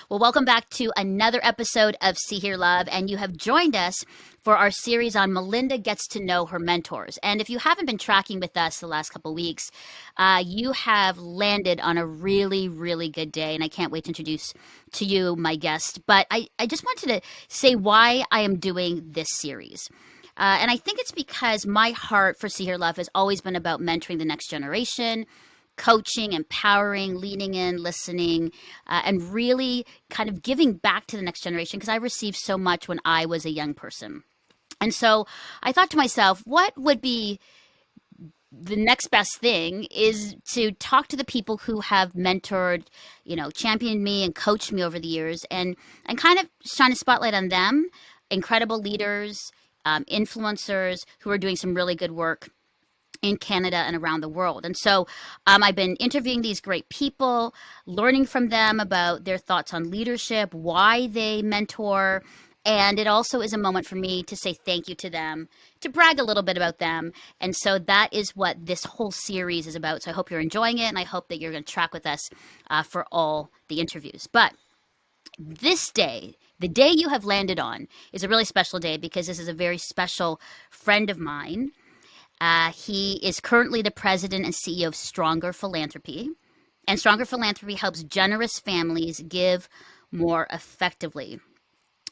Well, welcome back to another episode of See Hear Love, and you have joined us for our series on Melinda Gets to Know Her Mentors. And if you haven't been tracking with us the last couple of weeks, you have landed on a really, really good day, and I can't wait to introduce to you my guest. But I just wanted to say why I am doing this series. And I think it's because my heart for See Hear Love has always been about mentoring the next generation, coaching, empowering, leaning in, listening, and really kind of giving back to the next generation because I received so much when I was a young person. And so I thought to myself, what would be the next best thing is to talk to the people who have mentored, championed me and coached me over the years and kind of shine a spotlight on them, incredible leaders, influencers who are doing some really good work in Canada and around the world. And so I've been interviewing these great people, learning from them about their thoughts on leadership, why they mentor. And it also is a moment for me to say thank you to them, to brag a little bit about them. And so that is what this whole series is about. So I hope you're enjoying it, and I hope that you're going to track with us for all the interviews. But this day, the day you have landed on, is a really special day because this is a very special friend of mine. He is currently the president and CEO of Stronger Philanthropy. And Stronger Philanthropy helps generous families give more effectively.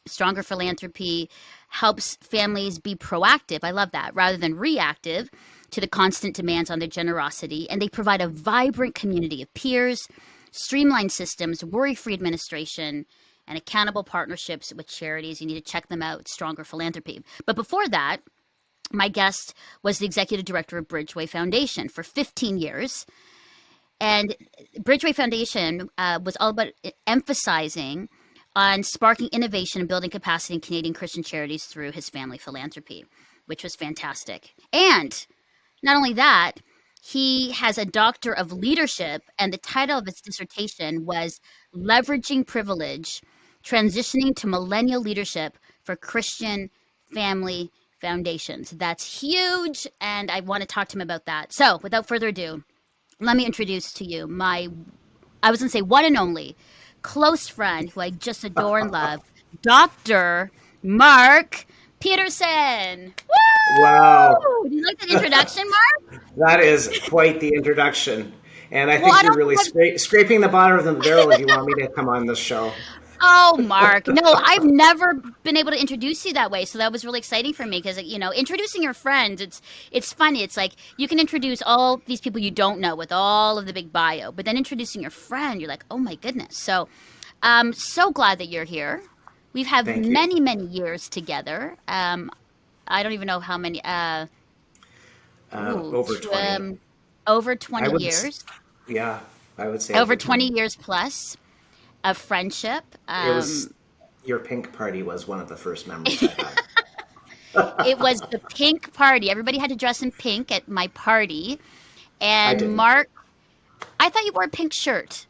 Stronger Philanthropy helps families be proactive. I love that, rather than reactive to the constant demands on their generosity. And they provide a vibrant community of peers, streamlined systems, worry-free administration, and accountable partnerships with charities. You need to check them out, Stronger Philanthropy. But before that, my guest was the executive director of Bridgeway Foundation for 15 years. And Bridgeway Foundation was all about emphasizing on sparking innovation and building capacity in Canadian Christian charities through his family philanthropy, which was fantastic. And not only that, he has a doctor of leadership, and the title of his dissertation was Leveraging Privilege, Transitioning to Millennial Leadership for Christian Family Foundations. That's huge, and I want to talk to him about that. So without further ado, let me introduce to you I was going to say one and only, close friend who I just adore and love, Dr. Mark Petersen. Wow, Woo! Do you like that introduction, Mark? that is quite the introduction. And I Well, think I you're don't really think scraping the bottom of the barrel if you want me to come on this show. Oh, Mark. No, I've never been able to introduce you that way. So that was really exciting for me because, introducing your friends, it's funny. It's like you can introduce all these people you don't know with all of the big bio, but then introducing your friend, you're like, oh my goodness. So I'm so glad that you're here. We've had Thank you. many, many years together. I don't even know how many, ooh, Over 20. over I 20 would, years, yeah, I would say over over 20 20. years plus of friendship. It was your pink party was one of the first memories I have. It was the pink party. Everybody had to dress in pink at my party. I And didn't. Mark, I thought you wore a pink shirt.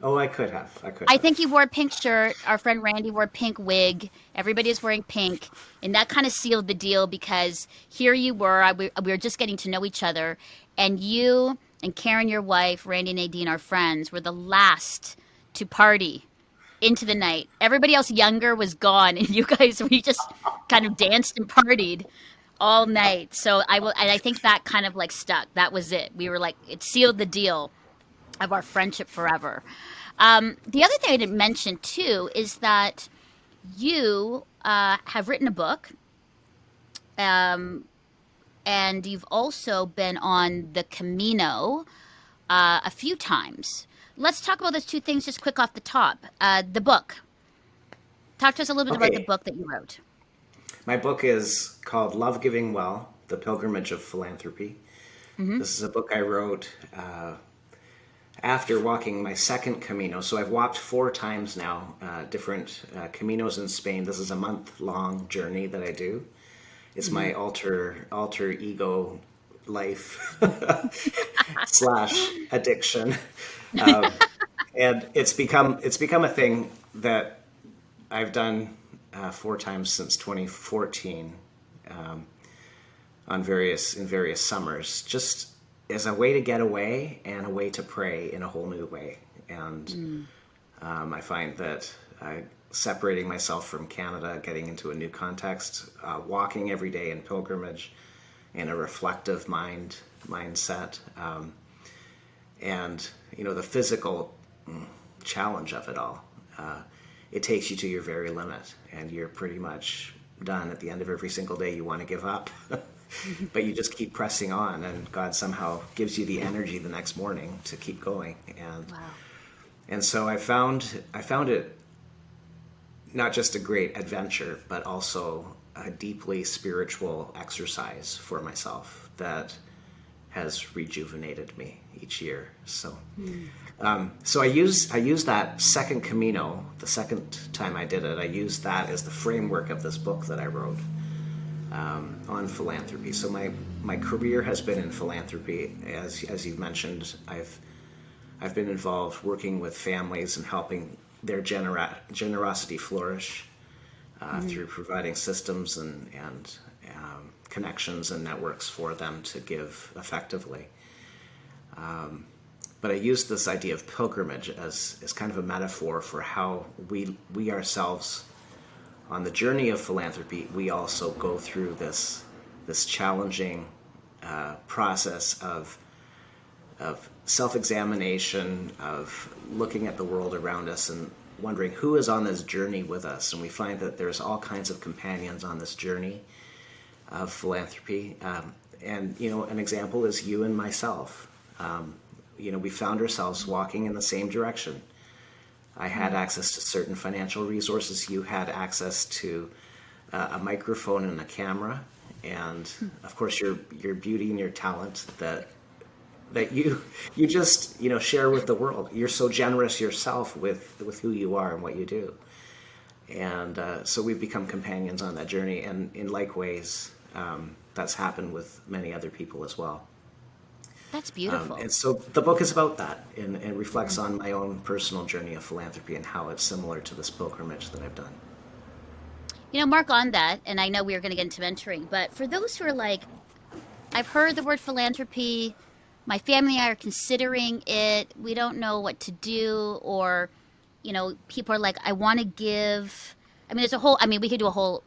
Oh, I could have. I could I have. think you wore a pink shirt. Our friend Randy wore a pink wig. Everybody is wearing pink. And that kind of sealed the deal because here you were. We were just getting to know each other. And you and Karen, your wife, Randy and Nadine, our friends, were the last to party into the night. Everybody else younger was gone. And you guys, we just kind of danced and partied all night. So and I think that kind of like stuck. That was it. We were like, it sealed the deal of our friendship forever. The other thing I didn't mention too is that you have written a book, um, and you've also been on the Camino a few times. Let's talk about those two things just quick off the top. The book. Talk to us a little bit about the Okay. book that you wrote. My book is called Love Giving Well, The Pilgrimage of Philanthropy. Hmm. This is a book I wrote after walking my second Camino. So I've walked 4 times now, different Caminos in Spain. This is a month-long journey that I do. It's Hmm. my alter ego life slash addiction, um, and it's become a thing that I've done 4 times since 2014, um, in various summers, just as a way to get away and a way to pray in a whole new way. And I find that separating myself from Canada, getting into a new context, walking every day in pilgrimage, in a reflective mindset, and the physical challenge of it all. It takes you to your very limit, and you're pretty much done at the end of every single day. You want to give up, but you just keep pressing on, and God somehow gives you the energy the next morning to keep going. Wow. And so I found it not just a great adventure, but also a deeply spiritual exercise for myself that has rejuvenated me each year. So, so I use that second Camino, the second time I did it. I used that as the framework of this book that I wrote on philanthropy. So my career has been in philanthropy, as you've mentioned. I've been involved working with families and helping their generosity flourish through providing systems and connections and networks for them to give effectively. But I use this idea of pilgrimage as kind of a metaphor for how we ourselves, on the journey of philanthropy, we also go through this challenging process of self-examination, of looking at the world around us and wondering who is on this journey with us. And we find that there's all kinds of companions on this journey of philanthropy. And an example is you and myself. We found ourselves walking in the same direction. I had access to certain financial resources. You had access to a microphone and a camera, and of course your beauty and your talent that you just share with the world. You're so generous yourself with who you are and what you do, and so we've become companions on that journey. And in like ways, that's happened with many other people as well. That's beautiful. And so the book is about that, and reflects on my own personal journey of philanthropy and how it's similar to this pilgrimage that I've done. Mark, on that, and I know we were going to get into mentoring, but for those who are like, I've heard the word philanthropy, my family and I are considering it, we don't know what to do, or, people are like, I want to give. We could do a whole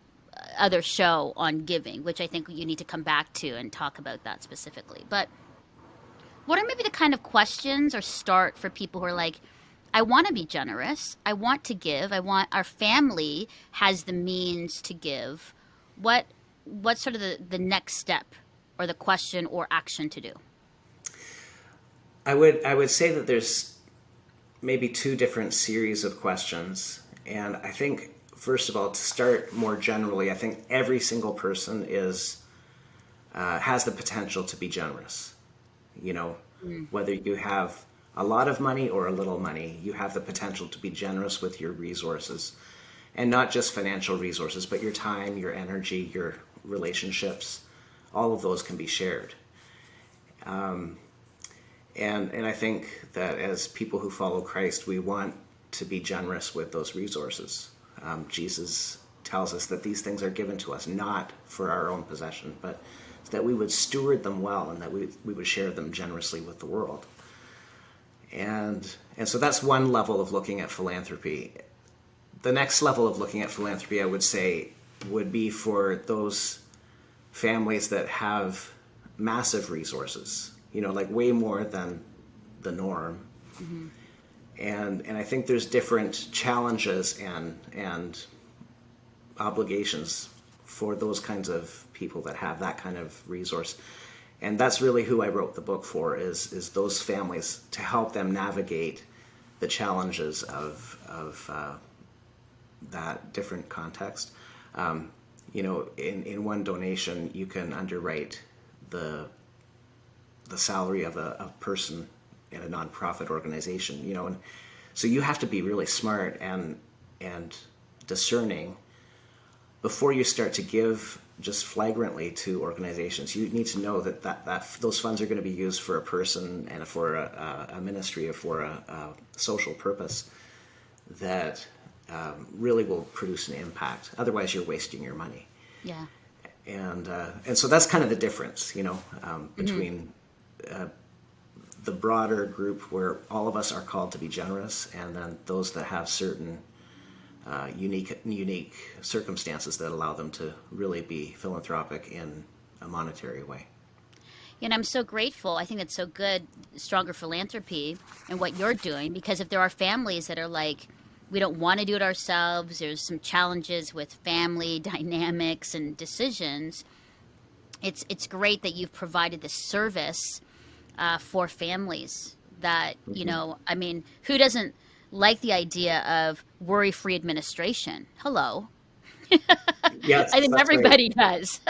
other show on giving, which I think you need to come back to and talk about that specifically. But what are maybe the kind of questions or start for people who are like, I want to be generous, I want to give, our family has the means to give. What's sort of the next step or the question or action to do? I would say that there's maybe two different series of questions. And I think, first of all, to start more generally, I think every single person has the potential to be generous. Whether you have a lot of money or a little money, you have the potential to be generous with your resources, and not just financial resources, but your time, your energy, your relationships. All of those can be shared. And I think that as people who follow Christ, we want to be generous with those resources. Jesus tells us that these things are given to us not for our own possession, but that we would steward them well, and that we would share them generously with the world. And so that's one level of looking at philanthropy. The next level of looking at philanthropy, I would say, would be for those families that have massive resources, like way more than the norm. Mm-hmm. And I think there's different challenges and obligations for those kinds of people that have that kind of resource. And that's really who I wrote the book for, is those families, to help them navigate the challenges of that different context. In one donation, you can underwrite the salary of a person in a nonprofit organization, and so you have to be really smart and discerning before you start to give just flagrantly to organizations. You need to know that those funds are going to be used for a person and for a ministry or for a social purpose that really will produce an impact. Otherwise, you're wasting your money. Yeah. And so that's kind of the difference, between the broader group where all of us are called to be generous, and then those that have certain unique circumstances that allow them to really be philanthropic in a monetary way. And I'm so grateful. I think that's so good, Stronger Philanthropy and what you're doing, because if there are families that are like, we don't want to do it ourselves, there's some challenges with family dynamics and decisions, it's great that you've provided this service for families that, you Mm-hmm. know, I mean, who doesn't like the idea of worry-free administration? Hello. I Yes, think that's right. everybody does.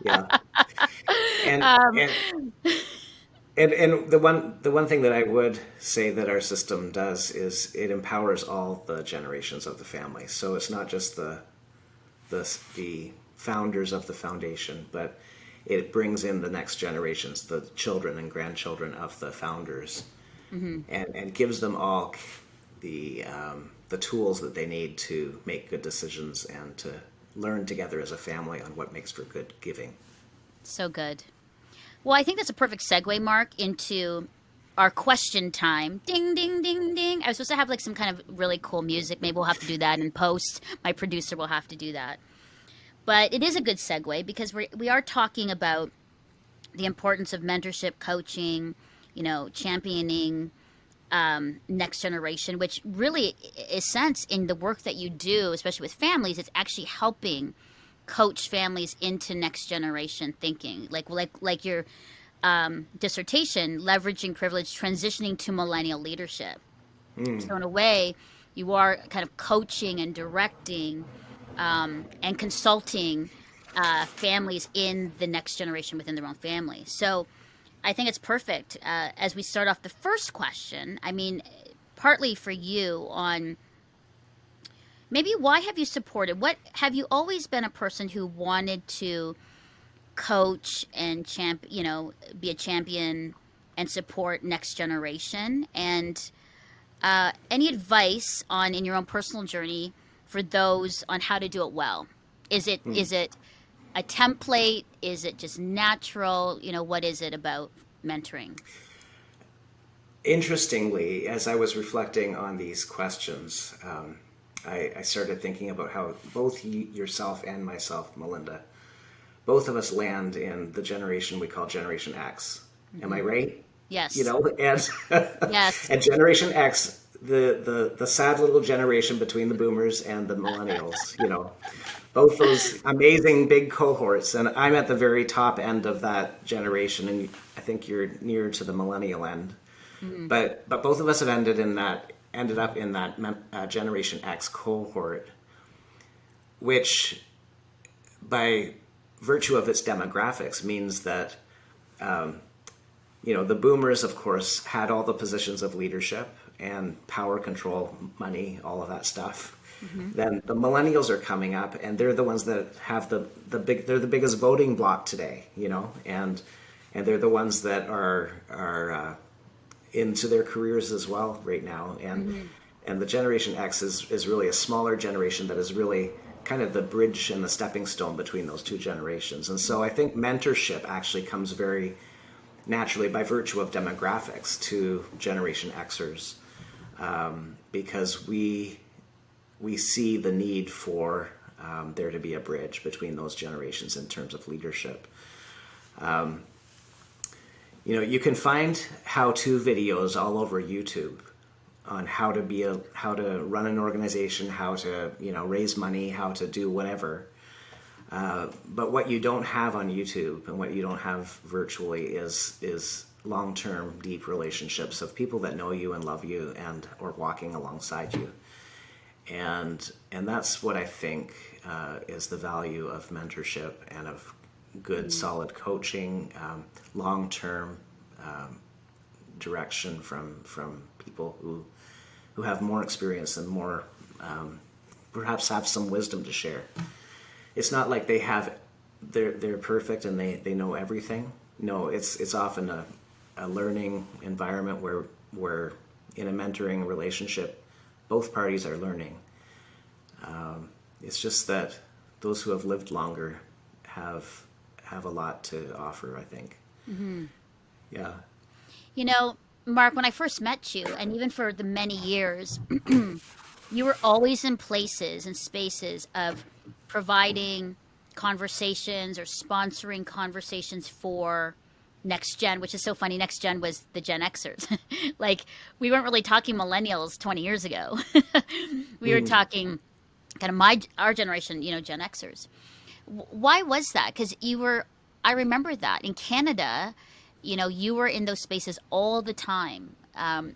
Yeah, and um, and and the one thing that I would say that our system does is it empowers all the generations of the family. So it's not just the founders of the foundation, but it brings in the next generations, the children and grandchildren of the founders, mhm. and gives them all the tools that they need to make good decisions and to learn together as a family on what makes for good giving. So good. Well, I think that's a perfect segue, Mark, into our question time. Ding, ding, ding, ding. I was supposed to have like some kind of really cool music. Maybe we'll have to do that in post. My producer will have to do that. But it is a good segue because we are talking about the importance of mentorship, coaching, you know, championing next generation, which really is sense in the work that you do, especially with families. It's actually helping coach families into next generation thinking, like your dissertation, leveraging privilege, transitioning to millennial leadership. Mm. So in a way, you are kind of coaching and directing and consulting families in the next generation within their own family. So I think it's perfect. As we start off the first question, I mean, partly for you on maybe why have you supported? What have you always been a person who wanted to coach and you know, be a champion and support next generation? And any advice on in your own personal journey for those on how to do it well? Mm. Is it a template? Is it just natural? You know, what is it about mentoring? Interestingly, as I was reflecting on these questions, I started thinking about how both yourself and myself, Melinda, both of us land in the generation we call Generation X. Am I Hmm. right? You Yes. know, and Yes. and Generation X, the sad little generation between the boomers and the millennials, you know, both those amazing big cohorts. And I'm at the very top end of that generation, and I think you're near to the millennial end. Mm-hmm. But both of us have ended up in that Generation X cohort, which by virtue of its demographics means that the boomers, of course, had all the positions of leadership and power, control, money, all of that stuff. Hmm. Then the millennials are coming up, and they're the ones that have they're the biggest voting bloc today, you know, and they're the ones that are into their careers as well right now, Hmm. and the Generation X is really a smaller generation that is really kind of the bridge and the stepping stone between those two generations. And so I think mentorship actually comes very naturally by virtue of demographics to Generation Xers, because we see the need for there to be a bridge between those generations in terms of leadership. You can find how-to videos all over YouTube on how to run an organization, how to raise money, how to do whatever. But what you don't have on YouTube and what you don't have virtually is long-term, deep relationships of people that know you and love you and or walking alongside you. And that's what I think is the value of mentorship and of good, solid coaching, long-term direction from people who have more experience and more perhaps have some wisdom to share. It's not like they're perfect and they know everything. No, it's often a learning environment where in a mentoring relationship both parties are learning. It's just that those who have lived longer have a lot to offer, I think. Hmm. Yeah. You know, Mark, when I first met you, and even for the many years, you were always in places and spaces of providing conversations or sponsoring conversations for next gen, which is so funny. Next gen was the Gen Xers. Like, we weren't really talking millennials 20 years ago. We were Mm. talking kind of our generation, Gen Xers. Why was that? Because I remember that in Canada, you were in those spaces all the time,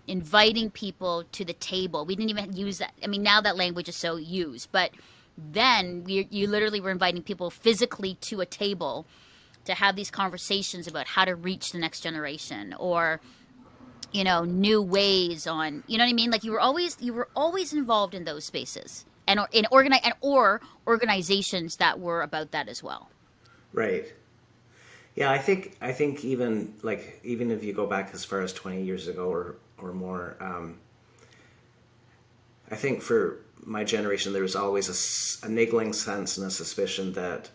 inviting people to the table. We didn't even use that. I mean, now that language is so used, but then you literally were inviting people physically to a table to have these conversations about how to reach the next generation, or new ways on, you know what I mean? Like, you were always involved in those spaces, and or organizations that were about that as well. Right. Yeah, I think even if you go back as far as 20 years ago or more, I think for my generation there was always a niggling sense and a suspicion that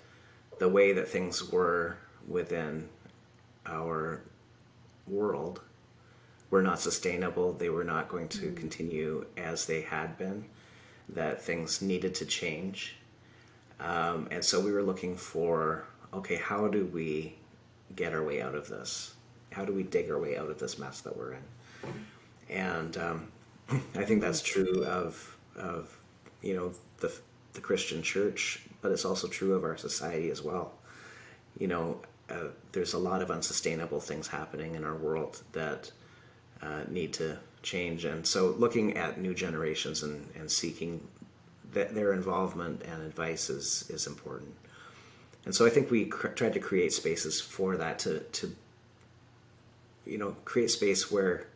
the way that things were within our world were not sustainable. They were not going to Mm. continue as they had been. That things needed to change, and so we were looking for, okay, how do we get our way out of this? How do we dig our way out of this mess that we're in? And I think that's true of you know the the Christian church, but it's also true of our society as well. You know, there's a lot of unsustainable things happening in our world that need to change, and so looking at new generations and seeking their involvement and advice is important. And so I think we tried to create spaces for that to create space where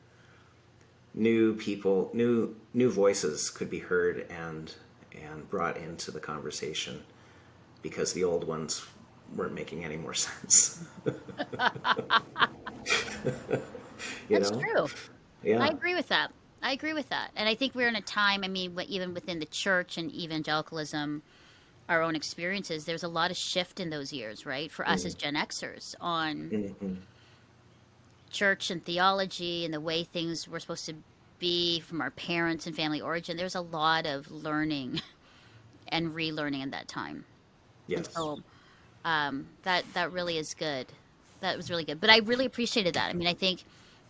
new people, new voices could be heard and brought into the conversation because the old ones weren't making any more sense. you That's know? true. I Yeah. agree with that. I agree with that. And I think we're in a time, I mean, even within the church and evangelicalism, our own experiences, there's a lot of shift in those years, right? For us as Gen Xers, on Mm-hmm. church and theology and the way things were supposed to be from our parents and family origin. There's a lot of learning and relearning in that time. And Yes. so that really is good. That was really good. But I really appreciated that. I mean, I think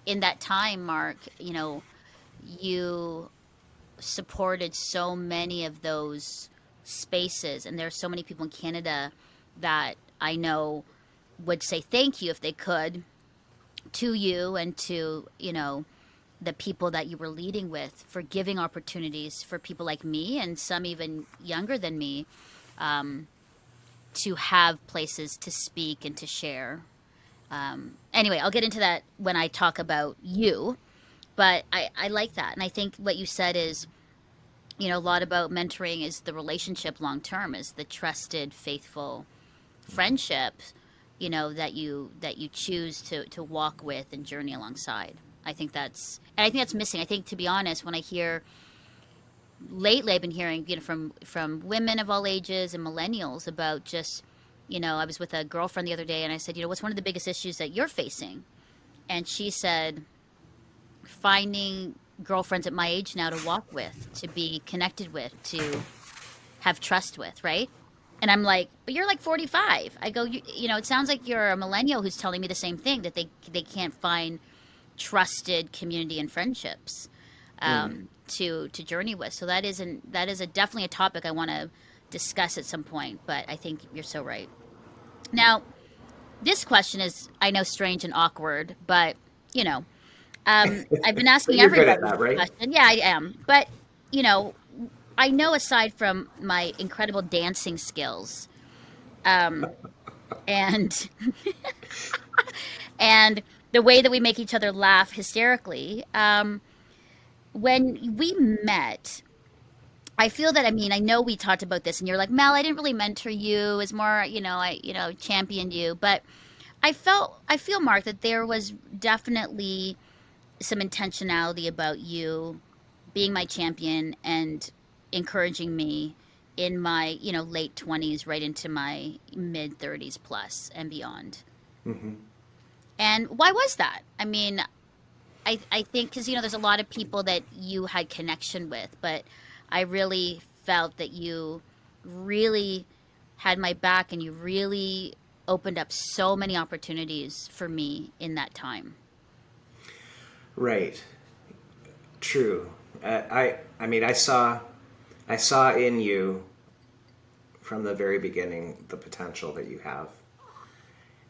in that time, Mark, you supported so many of those spaces, and there's so many people in Canada that I know would say thank you if they could to you and to the people that you were leading with, for giving opportunities for people like me and some even younger than me, to have places to speak and to share. Anyway, I'll get into that when I talk about you, but I like that. And I think what you said is, a lot about mentoring is the relationship long term, is the trusted, faithful friendship, that you choose to walk with and journey alongside. I think that's missing. I think, to be honest, when I hear lately, I've been hearing, from women of all ages and millennials about just, I was with a girlfriend the other day and I said, what's one of the biggest issues that you're facing? And she said, finding girlfriends at my age now to walk with, to be connected with, to have trust with, right? And I'm like, but you're like 45. I go, it sounds like you're a millennial who's telling me the same thing, that they can't find trusted community and friendships, Mm. to journey with. So that is definitely a topic I want to discuss at some point. But I think you're so right. Now, this question is, I know, strange and awkward, but you know, I've been But asking you're good at everybody that, this right? question. Yeah, I am. But you know, I know, aside from my incredible dancing skills, and and the way that we make each other laugh hysterically, when we met, I feel that, I mean, I know we talked about this, and you're like, Mel, I didn't really mentor you. It's more, I championed you. But I feel, Mark, that there was definitely some intentionality about you being my champion and encouraging me in my, late 20s, right into my mid 30s plus and beyond. Mm-hmm. And why was that? I mean, I think because there's a lot of people that you had connection with, but I really felt that you really had my back and you really opened up so many opportunities for me in that time. Right. True. I mean, I saw in you from the very beginning the potential that you have,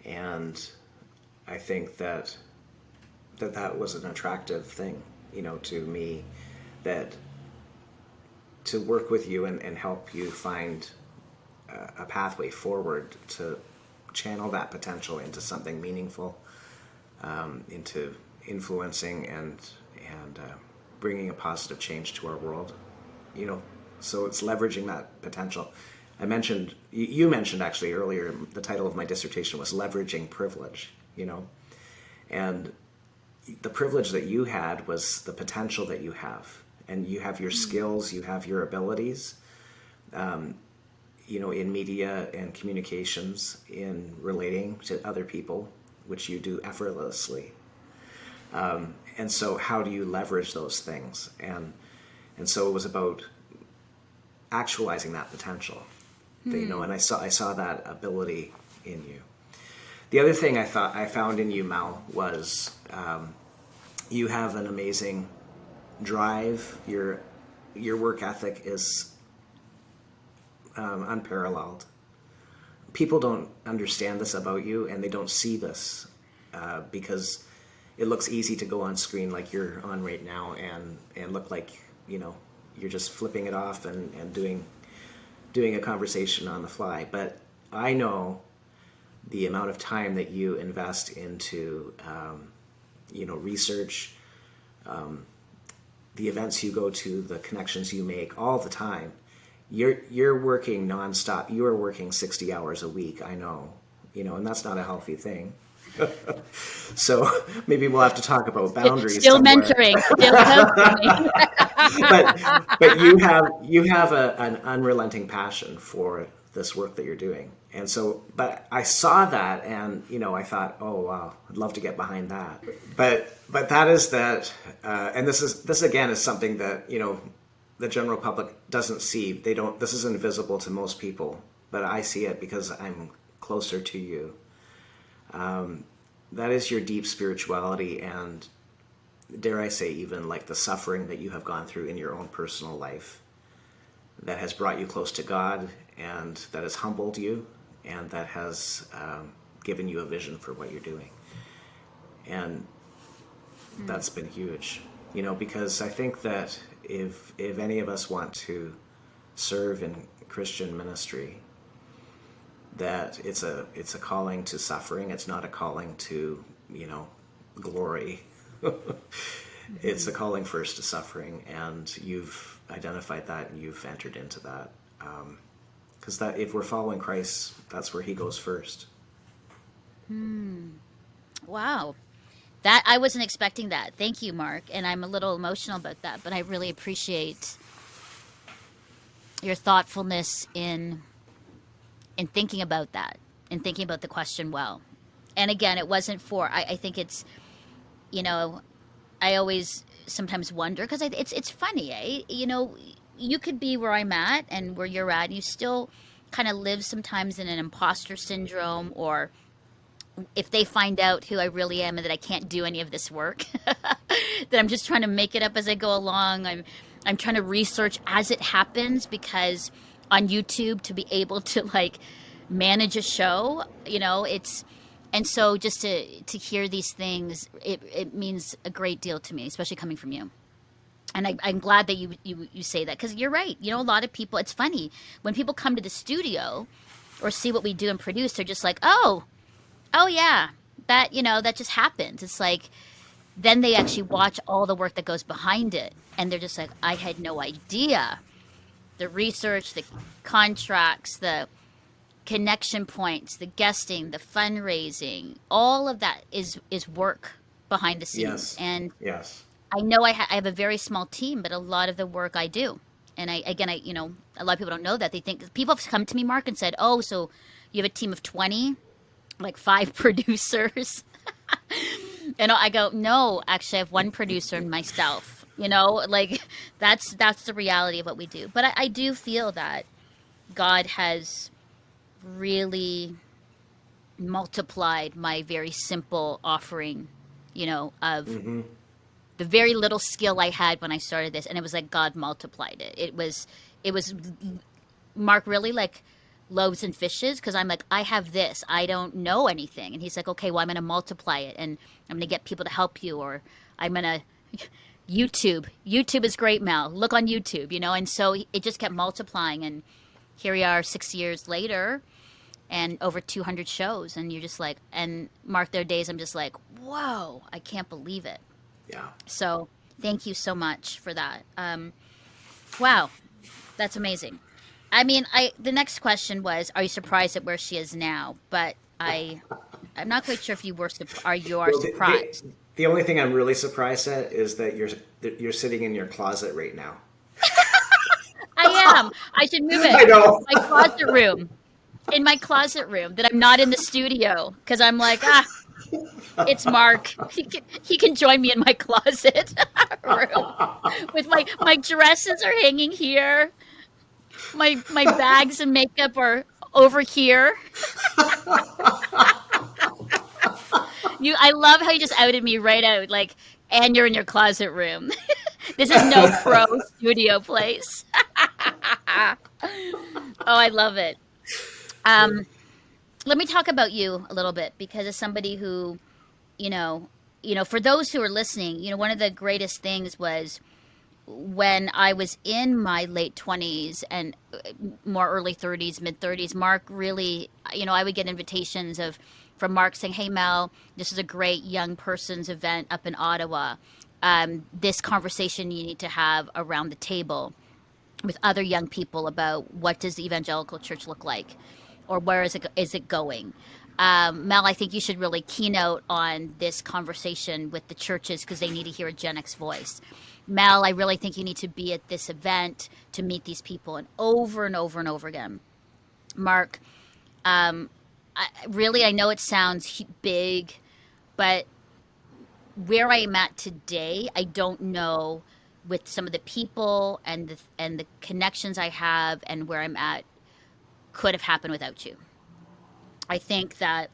and I think that was an attractive thing, to me, that to work with you and help you find a pathway forward to channel that potential into something meaningful, into influencing and bringing a positive change to our world. You know, so it's leveraging that potential. You mentioned actually earlier, the title of my dissertation was leveraging privilege. And the privilege that you had was the potential that you have, and you have your skills, you have your abilities, in media and communications, in relating to other people, which you do effortlessly. And so how do you leverage those things? And so it was about actualizing that potential, and I saw that ability in you. The other thing I found in you, Mal, was you have an amazing drive. Your work ethic is unparalleled. People don't understand this about you, and they don't see this because it looks easy to go on screen like you're on right now and look like you're just flipping it off and doing a conversation on the fly. But I know the amount of time that you invest into research, the events you go to, the connections you make all the time. You're working nonstop. You are working 60 hours a week. I know, and that's not a healthy thing. So maybe we'll have to talk about boundaries. Still somewhere. mentoring, still coaching. but you have an unrelenting passion for this work that you're doing, and so. But I saw that, and I thought, oh wow, I'd love to get behind that. But that is that, and this again is something that the general public doesn't see. They don't. This is invisible to most people, but I see it because I'm closer to you. That is your deep spirituality, and dare I say, even like the suffering that you have gone through in your own personal life, that has brought you close to God, and that has humbled you, and that has given you a vision for what you're doing. And that's been huge, because I think that if any of us want to serve in Christian ministry, that it's a calling to suffering. It's not a calling to glory. It's a calling first to suffering, and you've identified that and you've entered into that, because that if we're following Christ, that's where he goes first. Wow. That I wasn't expecting that. Thank you, Mark. And I'm a little emotional about that, but I really appreciate your thoughtfulness in thinking about that and thinking about the question well. And again, it wasn't for, I think it's, I always sometimes wonder because it's funny, eh? You could be where I'm at and where you're at, and you still kind of live sometimes in an imposter syndrome, or if they find out who I really am and that I can't do any of this work, that I'm just trying to make it up as I go along. I'm trying to research as it happens, because on YouTube, to be able to like manage a show, it's, and so just to hear these things, it means a great deal to me, especially coming from you. And I'm glad that you say that, because you're right. A lot of people, it's funny when people come to the studio or see what we do and produce, they're just like, oh yeah, that that just happens. It's like, then they actually watch all the work that goes behind it, and they're just like, I had no idea. The research, the contracts, the connection points, the guesting, the fundraising, all of that is work behind the scenes. Yes. And Yes. I know I have a very small team, but a lot of the work I do. And I a lot of people don't know that. They think, people have come to me, Mark, and said, oh, so you have a team of 20, like 5 producers. And I go, no, actually, I have one producer and myself. Like that's the reality of what we do. But I do feel that God has really multiplied my very simple offering, of the very little skill I had when I started this, and it was like God multiplied it. It was Mark, really, like loaves and fishes, because I'm like, I have this, I don't know anything, and he's like, okay, well, I'm going to multiply it, and I'm going to get people to help you, or I'm going to YouTube is great, Mel, look on YouTube, and so it just kept multiplying, and here we are 6 years later, and over 200 shows, and you're just like, and Mark, there are days I'm just like, whoa, I can't believe it. Yeah. So thank you so much for that. Wow, that's amazing. I mean, I the next question was, are you surprised at where she is now? But I'm not quite sure if you are Well, the surprised. the only thing I'm really surprised at is that you're sitting in your closet right now. I am. I should move it. I know. My closet room. In my closet room, that I'm not in the studio, because I'm like, it's Mark. He can join me in my closet room with my dresses are hanging here. My bags and makeup are over here. I love how you just outed me right out, like, and you're in your closet room. This is no pro studio place. Oh, I love it. Um, Let me talk about you a little bit, because as somebody who, you know, for those who are listening, one of the greatest things was when I was in my late 20s and more early 30s, mid 30s. Mark really, I would get invitations from Mark saying, "Hey Mel, this is a great young person's event up in Ottawa. This conversation you need to have around the table with other young people about what does the evangelical church look like, or where is it going." Mel, I think you should really keynote on this conversation with the churches, because they need to hear a Gen X voice. Mel, I really think you need to be at this event to meet these people, and over and over and over again. Mark, I know it sounds big, but where I am at today, I don't know, with some of the people and the connections I have and where I'm at, could have happened without you. I think that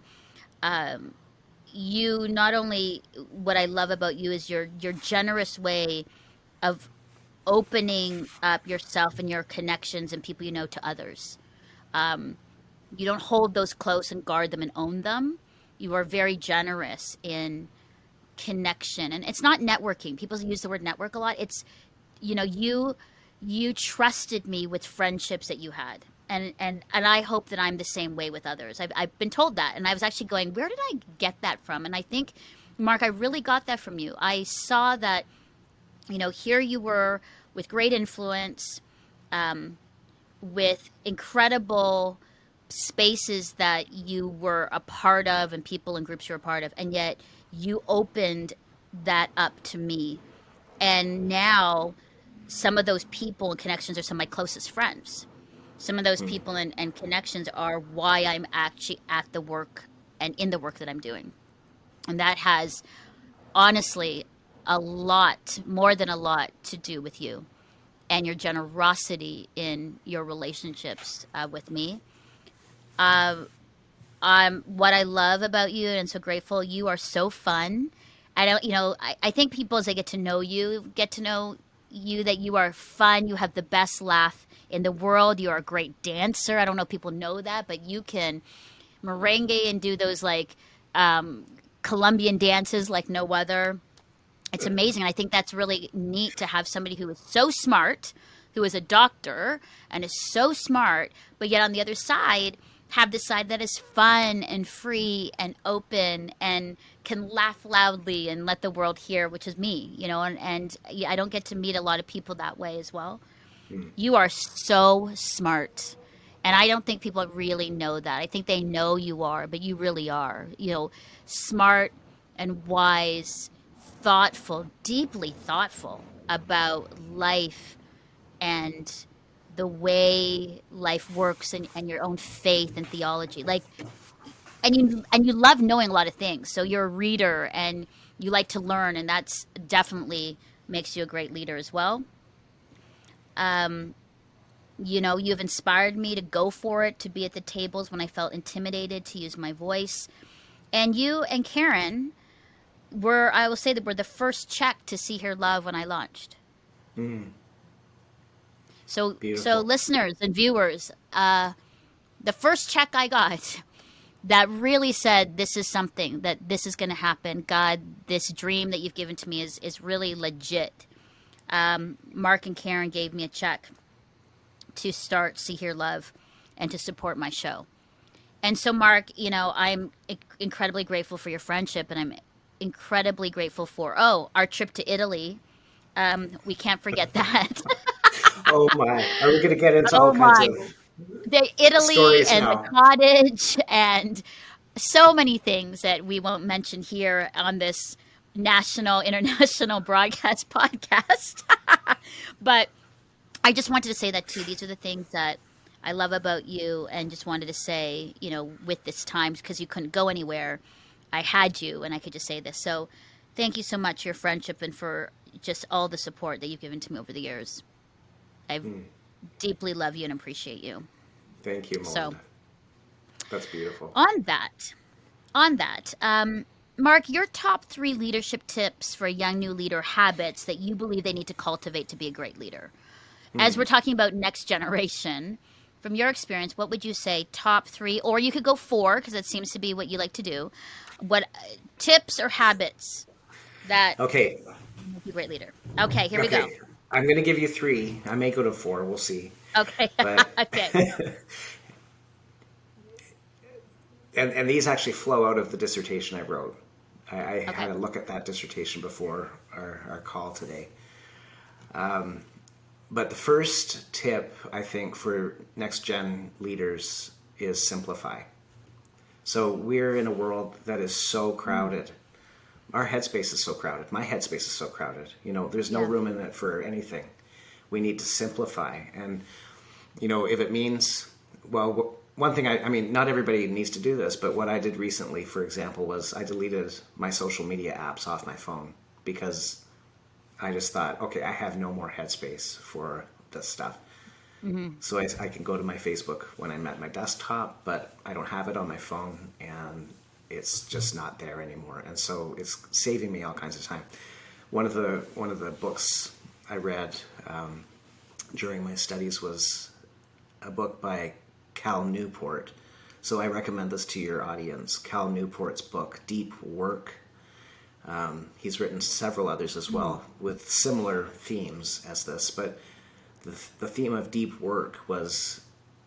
you not only, what I love about you is your generous way of opening up yourself and your connections and people to others. You don't hold those close and guard them and own them. You are very generous in connection, and it's not networking. People use the word network a lot. It's, you trusted me with friendships that you had, and I hope that I'm the same way with others. I've been told that, and I was actually going, where did I get that from? And I think, Mark, I really got that from you. I saw that, here you were with great influence, with incredible spaces that you were a part of and people and groups you were a part of, and yet you opened that up to me. And now some of those people and connections are some of my closest friends. Some of those people and connections are why I'm actually at the work and in the work that I'm doing. And that has, honestly, a lot, more than a lot, to do with you and your generosity in your relationships with me. Uh, what I love about you, and so grateful, you are so fun. I don't, I think people, as they get to know you, that you are fun. You have the best laugh in the world. You are a great dancer. I don't know if people know that, but you can merengue and do those, like, Colombian dances like no other. It's amazing. I think that's really neat to have somebody who is so smart, who is a doctor and is so smart, but yet on the other side, have the side that is fun and free and open and can laugh loudly and let the world hear, which is me, and yeah, I don't get to meet a lot of people that way as well. You are so smart. And I don't think people really know that. I think they know you are, but you really are, smart and wise, thoughtful, deeply thoughtful about life and the way life works, and your own faith and theology. Like, and you love knowing a lot of things. So you're a reader, and you like to learn, and that's definitely makes you a great leader as well. You know, you've inspired me to go for it, to be at the tables when I felt intimidated, to use my voice. And you and Karen were, I will say, that were the first check to See Hear Love when I launched. So Beautiful. listeners and viewers, the first check I got that really said this is something that this is going to happen. God, this dream that you've given to me is really legit. Mark and Karen gave me a check to start See Hear Love and to support my show. And so, Mark, you know, I'm incredibly grateful for your friendship, and I'm incredibly grateful for, our trip to Italy. We can't forget that. Oh my. Are we going to get into all Oh kinds my, of the Italy stories and the now? cottage and so many things that we won't mention here on this national, international broadcast podcast. But I just wanted to say that too. These are the things that I love about you, and just wanted to say, you know, with this time, because you couldn't go anywhere, I had you, and I could just say this. So, thank you so much for your friendship and for just all the support that you've given to me over the years. I deeply love you and appreciate you. Thank you, So, Melinda. That's beautiful. on that, on that, Mark, your top three leadership tips for a young new leader, habits that you believe they need to cultivate to be a great leader. As we're talking about next generation, from your experience, what would you say top three, or you could go four, because that seems to be what you like to do. What tips or habits that Okay. make you a great leader? Okay, here we go. Okay. I'm going to give you three. I may go to four. We'll see. Okay, But okay, and these actually flow out of the dissertation I wrote. I okay. had a look at that dissertation before our call today. But the first tip, I think, for next gen leaders is simplify. So we're in a world that is so Mm, crowded. Our headspace is so crowded. My headspace is so crowded. You know, there's no yeah. room in it for anything. We need to simplify. And, you know, if it means, well, one thing, I mean, not everybody needs to do this, but what I did recently, for example, was I deleted my social media apps off my phone because I just thought, okay, I have no more headspace for this stuff. Hmm. So I can go to my Facebook when I'm at my desktop, but I don't have it on my phone, and it's just not there anymore. And so it's saving me all kinds of time. One of the books I read during my studies was a book by Cal Newport. So I recommend this to your audience. Cal Newport's book, Deep Work. He's written several others as well with similar themes as this, but the theme of deep work was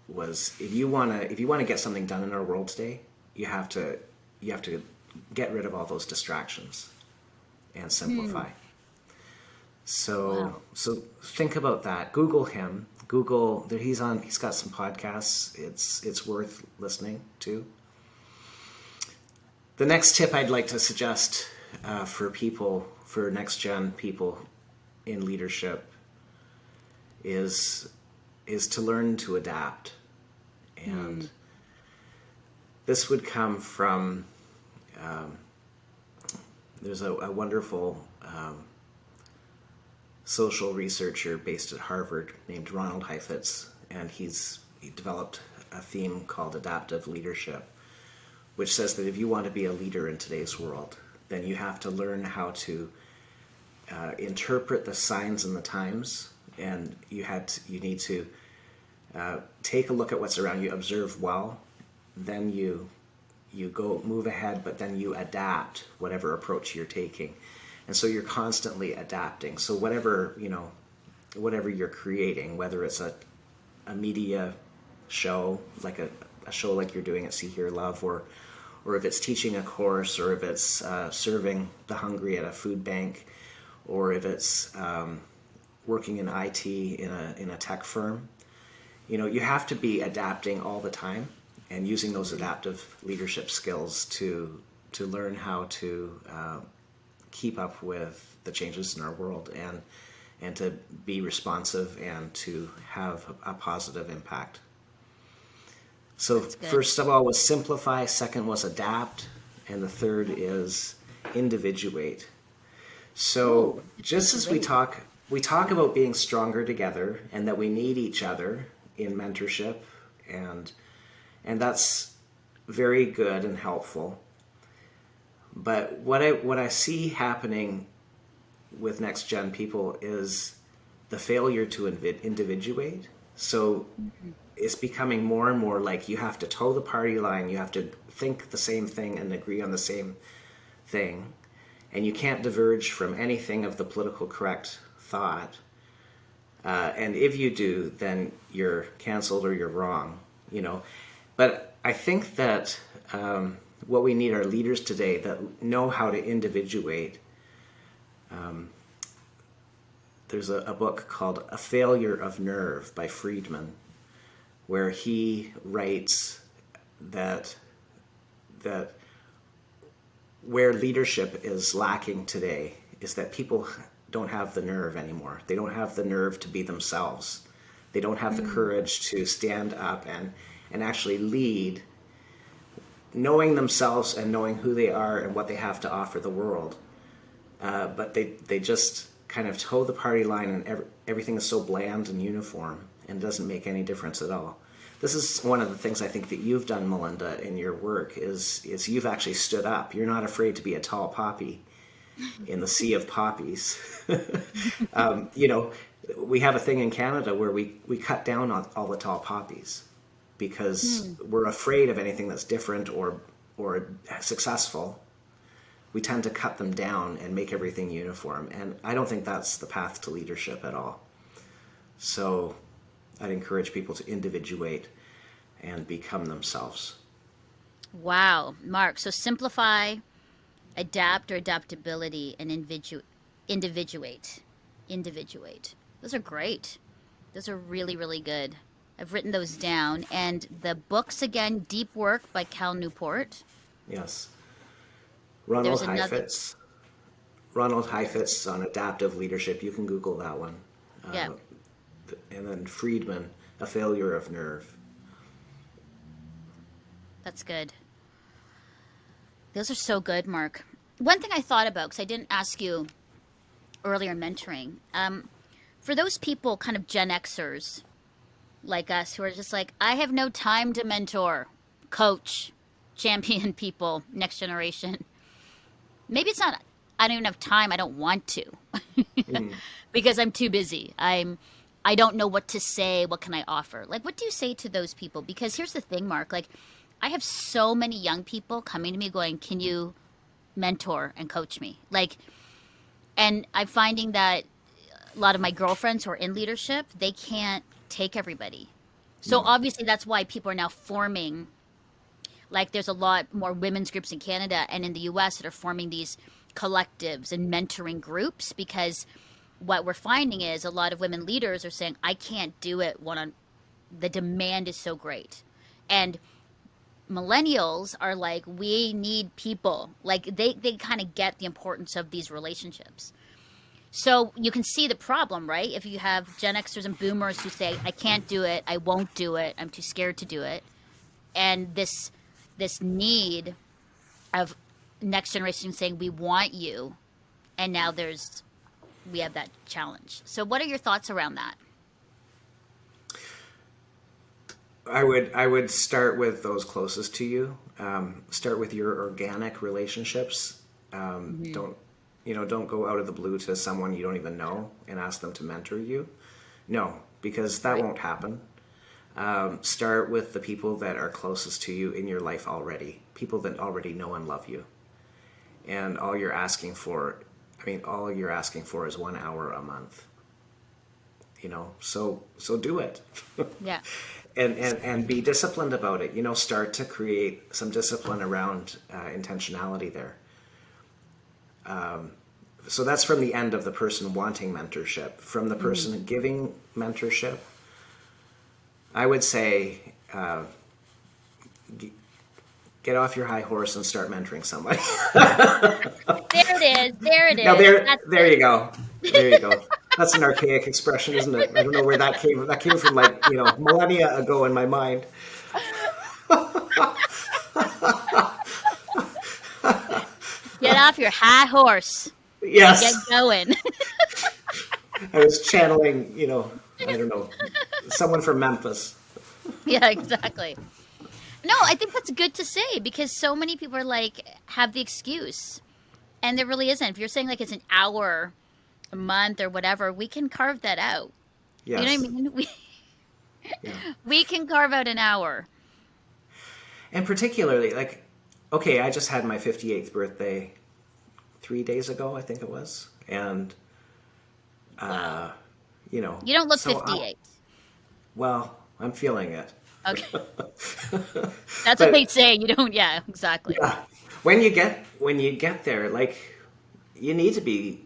if you want to get something done in our world today, you have to get rid of all those distractions and simplify. Hmm. So Wow. so think about that. Google him. Google there he's got some podcasts. It's worth listening to. The next tip I'd like to suggest for next gen people in leadership is to learn to adapt, Hmm. and this would come from there's a wonderful social researcher based at Harvard named Ronald Heifetz, and he developed a theme called adaptive leadership, which says that if you want to be a leader in today's world, then you have to learn how to interpret the signs and the times, and you need to take a look at what's around you, observe well, then you go move ahead, but then you adapt whatever approach you're taking, and so you're constantly adapting. So whatever you're creating, whether it's a media show like a show like you're doing at See Hear Love, or if it's teaching a course, or if it's serving the hungry at a food bank, or if it's working in IT in a tech firm, you have to be adapting all the time and using those adaptive leadership skills to learn how to keep up with the changes in our world, and to be responsive and to have a positive impact. So That's good. first of all was simplify, second was adapt, and the third is individuate. So Ooh, just as great. we talk about being stronger together and that we need each other in mentorship, and that's very good and helpful. But what I see happening with next gen people is the failure to individuate. So it's becoming more and more like you have to toe the party line, you have to think the same thing and agree on the same thing, and you can't diverge from anything of the political correct thought. And if you do, then you're canceled or you're wrong, you know. But I think that what we need are leaders today that know how to individuate. There's a book called A Failure of Nerve by Friedman, where he writes that where leadership is lacking today is that people don't have the nerve anymore. They don't have the nerve to be themselves. They don't have the courage to stand up and actually lead, knowing themselves and knowing who they are and what they have to offer the world. But they just kind of toe the party line, and everything is so bland and uniform and doesn't make any difference at all. This is one of the things I think that you've done, Melinda, in your work is you've actually stood up. You're not afraid to be a tall poppy in the sea of poppies. You know, we have a thing in Canada where we cut down on all the tall poppies because we're afraid of anything that's different or successful. We tend to cut them down and make everything uniform. And I don't think that's the path to leadership at all. So I'd encourage people to individuate and become themselves. Wow, Mark. So simplify, adapt or adaptability, and individuate. Individuate. Those are great. Those are really, really good. I've written those down. And the books again, Deep Work by Cal Newport. Yes. There's another. Ronald Heifetz on adaptive leadership. You can Google that one. Yeah, And then Friedman, A Failure of Nerve. that's good. Those are so good, Mark. One thing I thought about, because I didn't ask you earlier in mentoring, for those people, kind of Gen Xers like us, who are just like, I have no time to mentor, coach, champion people, next generation. Maybe it's not, I don't even have time, I don't want to, because I'm too busy. I don't know what to say, what can I offer? Like, what do you say to those people? Because here's the thing, Mark, like, I have so many young people coming to me going, can you mentor and coach me? Like, and I'm finding that a lot of my girlfriends who are in leadership, they can't take everybody. So No. obviously that's why people are now forming, like there's a lot more women's groups in Canada and in the US that are forming these collectives and mentoring groups, because what we're finding is a lot of women leaders are saying, I can't do it one on, the demand is so great. And millennials are like, we need people. Like they kind of get the importance of these relationships. So you can see the problem, right? If you have Gen Xers and boomers who say, I can't do it, I won't do it, I'm too scared to do it. And this need of next generation saying, we want you. And now we have that challenge. So what are your thoughts around that? I would start with those closest to you. Start with your organic relationships. Don't go out of the blue to someone you don't even know and ask them to mentor you. No, because that Right. won't happen. Start with the people that are closest to you in your life already, people that already know and love you. And all you're asking for is 1 hour a month. So do it. Yeah. and be disciplined about it. Start to create some discipline around intentionality there. So that's from the end of the person wanting mentorship. From the person giving mentorship, I would say get off your high horse and start mentoring somebody. There it is. There it Now is. That's there it. you go. There you go. That's an archaic expression, isn't it? I don't know where that came from. That came from millennia ago in my mind. Get Get off your high horse and get Yes, going. I was channeling, I don't know, someone from Memphis. Yeah, exactly. No, I think that's good to say because so many people are like have the excuse, and there really isn't. If you're saying like it's an hour a month or whatever, we can carve that out. You know what I Yes, mean? yeah. We can carve out an hour. And particularly, like, okay, I just had my 58th birthday 3 days ago, I think it was. And, Wow. uh, you know, You don't look so, 58. well, I'm feeling it. Okay. That's what they But say. You don't, yeah, exactly. yeah, when you get there, like, you need to be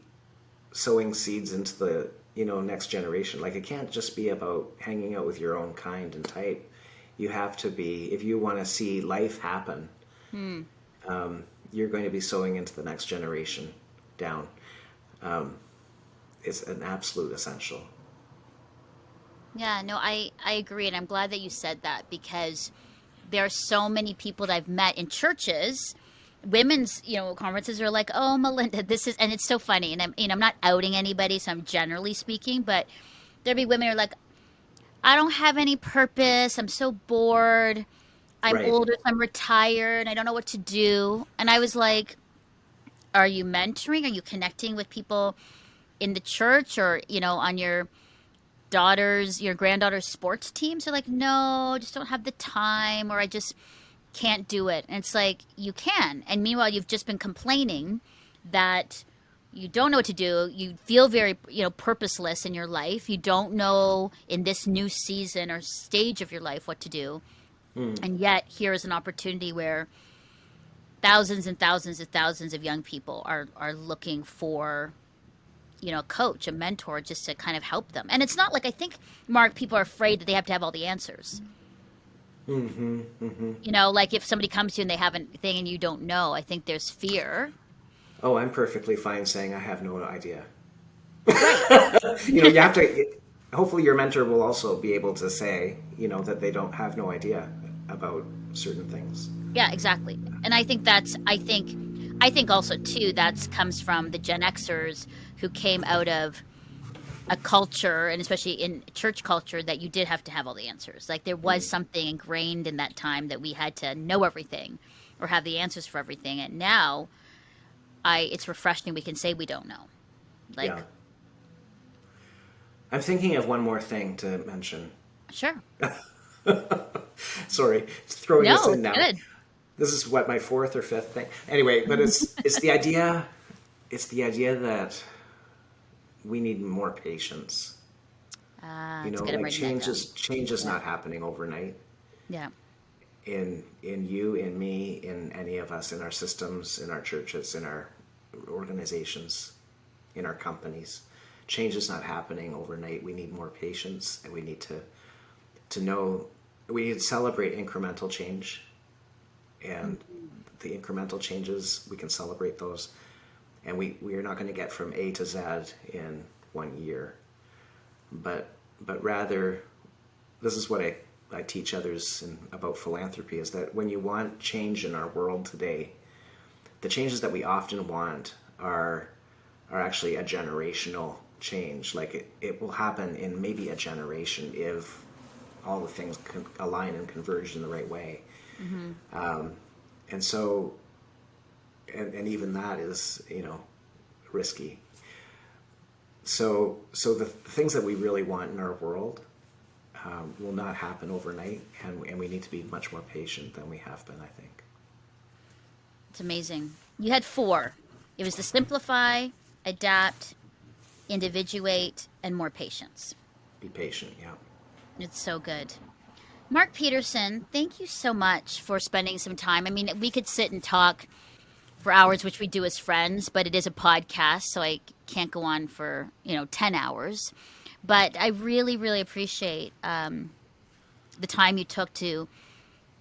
sowing seeds into the, next generation. Like, it can't just be about hanging out with your own kind and type. You have to be, if you want to see life happen, Hmm. you're going to be sowing into the next generation down. It's an absolute essential. Yeah, no, I agree. And I'm glad that you said that because there are so many people that I've met in churches, women's, conferences are like, oh, Melinda, this is, and it's so funny. And I'm not outing anybody, so I'm generally speaking, but there'll be women who are like, I don't have any purpose. I'm so bored. I'm Right. older, so I'm retired. I don't know what to do. And I was like, are you mentoring? Are you connecting with people in the church or, on your granddaughter's sports teams? They're like, no, I just don't have the time or I just can't do it. And it's like, you can. And meanwhile, you've just been complaining that you don't know what to do. You feel very, purposeless in your life. You don't know in this new season or stage of your life what to do. And yet, here is an opportunity where thousands and thousands and thousands of young people are looking for a coach, a mentor, just to kind of help them. And it's not like I think, Mark, people are afraid that they have to have all the answers. Mm-hmm. Mm-hmm. Like if somebody comes to you and they have a thing and you don't know, I think there's fear. Oh, I'm perfectly fine saying I have no idea. Right. You have to. Hopefully, your mentor will also be able to say, that they don't have no idea about certain things. Yeah, exactly. And I think also too that comes from the Gen Xers who came out of a culture and especially in church culture that you did have to have all the answers. Like there was something ingrained in that time that we had to know everything or have the answers for everything. And now it's refreshing we can say we don't know. Yeah. Like, I'm thinking of one more thing to mention. sure. Sorry, throwing this No, in it's now. good. This is what, my fourth or fifth thing. Anyway, but it's the idea. It's the idea that we need more patience. It's good. I'm Like writing that down. change is Yeah. not happening overnight. Yeah. In you, in me, in any of us, in our systems, in our churches, in our organizations, in our companies. Change is not happening overnight. We need more patience, and we need to know, we need to celebrate incremental change, and the incremental changes, we can celebrate those, and we are not going to get from A to Z in 1 year, but rather, this is what I teach others about philanthropy, is that when you want change in our world today, the changes that we often want are actually a generational change. Like it will happen in maybe a generation if all the things can align and converge in the right way. Mm-hmm. And so, and even that is, risky. So the things that we really want in our world will not happen overnight, and we need to be much more patient than we have been, I think. It's amazing. You had four. It was to simplify, adapt, individuate, and more patience. Be patient, yeah. It's so good. Mark Petersen, thank you so much for spending some time. I mean, we could sit and talk for hours, which we do as friends, but it is a podcast, so I can't go on for, 10 hours. But I really, really appreciate the time you took to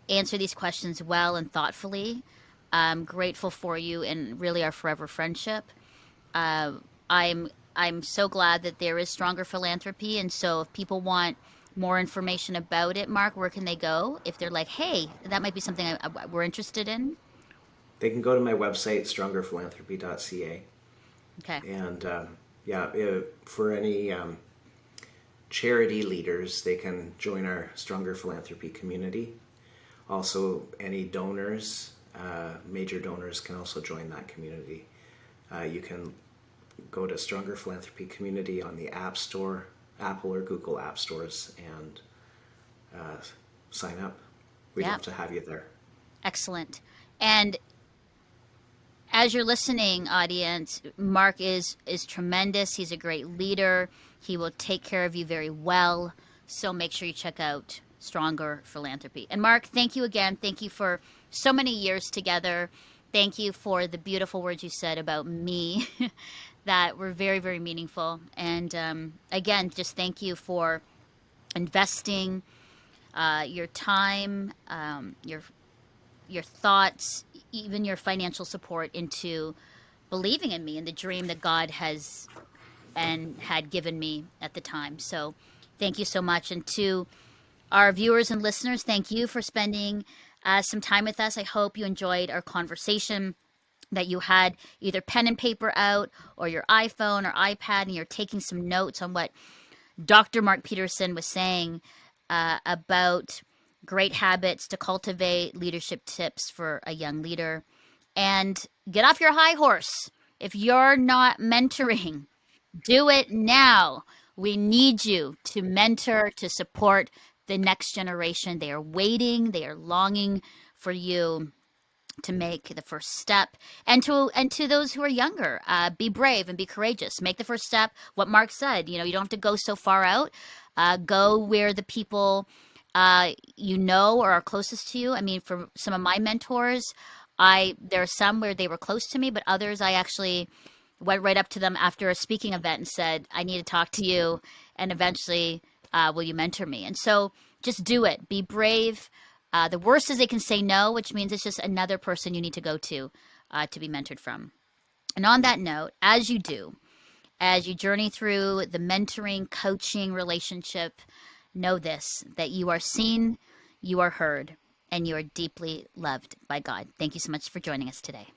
answer these questions well and thoughtfully. I'm grateful for you and really our forever friendship. Uh, I'm so glad that there is Stronger Philanthropy, and so if people want more information about it, Mark, where can they go? If they're like, hey, that might be something we're interested in. they can go to my website, strongerphilanthropy.ca. Okay. And for any charity leaders, they can join our Stronger Philanthropy community. Also, any donors, major donors, can also join that community. You can go to Stronger Philanthropy Community on the App Store, Apple or Google App Stores, and sign up. We'd Yeah. love to have you there. Excellent. And as you're listening, audience, Mark is tremendous. He's a great leader. He will take care of you very well. So make sure you check out Stronger Philanthropy. And Mark, thank you again. Thank you for so many years together. Thank you for the beautiful words you said about me that were very, very meaningful. And again, just thank you for investing your time, your thoughts, even your financial support into believing in me and the dream that God has and had given me at the time. So thank you so much. And to our viewers and listeners, thank you for spending some time with us. I hope you enjoyed our conversation, that you had either pen and paper out or your iPhone or iPad and you're taking some notes on what Dr. Mark Petersen was saying about great habits to cultivate, leadership tips for a young leader. And get off your high horse. If you're not mentoring, do it now. We need you to mentor, to support the next generation. They are waiting, they are longing for you to make the first step. And to those who are younger, be brave and be courageous. Make the first step. What Mark said, you don't have to go so far out. Go where the people you know or are closest to you. I mean, for some of my mentors, there are some where they were close to me, but others I actually went right up to them after a speaking event and said, I need to talk to you, and eventually, will you mentor me? And so just do it. Be brave. The worst is they can say no, which means it's just another person you need to go to be mentored from. And on that note, as you do, as you journey through the mentoring, coaching relationship, know this, that you are seen, you are heard, and you are deeply loved by God. Thank you so much for joining us today.